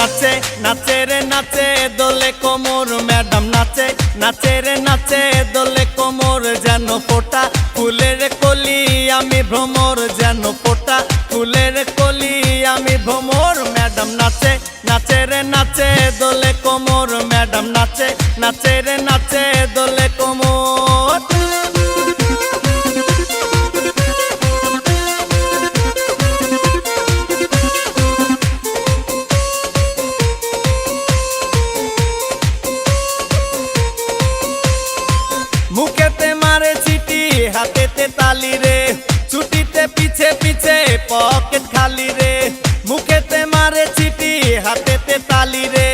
নাচে নাচে রে নাচে দোলে কোমর ম্যাডাম নাচে নাচে রে নাচে দোলে কোমর যেন ফোটা ফুলের কলি আমি ভ্রমর যেন ফোটা ফুলের কলি আমি ভ্রমর ম্যাডাম নাচে নাচে রে নাচে দোলে কোমর ম্যাডাম নাচে নাচে রে নাচে দোলে কোমর। মুখেতে মারে চিঠি হাতেতে তালি রে ছুটিতে পিছে পিছে পকেট খালি রে মুখেতে মারে চিঠি হাতেতে তালি রে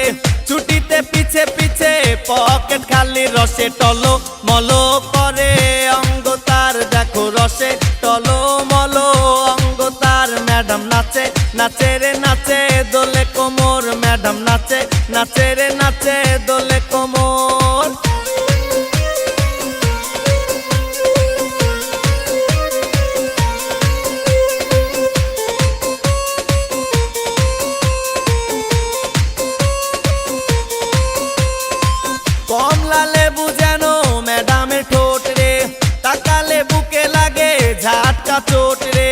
ছুটিতে পিছে পিছে পকেট খালি রসে টলো মলো করে অঙ্গ তার দেখো রসে টলো মলো অঙ্গ তার ম্যাডাম নাচে নাচে রে নাচে দোলে কোমর ম্যাডাম নাচে নাচে রে নাচে দোলে কোমর। কমলা লেবু যেন ম্যাডামের ঠোঁট রে তাকালে বুকে লাগে ঝাটকা চোট রে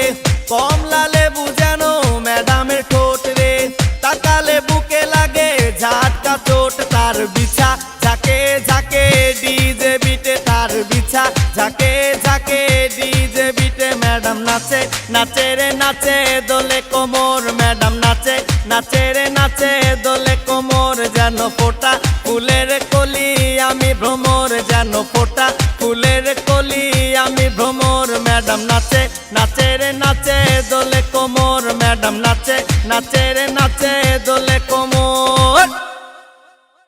কমলা লেবু যেন ম্যাডামের ঠোঁট রে তাকালে বুকে লাগে ঝাটকা চোট তার বিছা ঝাঁকে ঝাঁকে ডিজে বিটে তার বিছা ঝাঁকে ঝাঁকে ডিজে বিটে ম্যাডাম নাচে নাচে রে নাচে দোলে কোমর ম্যাডাম নাচে নাচে রে নাচে দোলে কোমর যেন ফোটা ফুলের কলি আমি ভ্রমর যেন ফোটা ফুলের কলি আমি ভ্রমর ম্যাডাম নাচে নাচে রে নাচে দোলে কোমর ম্যাডাম নাচে নাচে রে নাচে দোলে কোমর।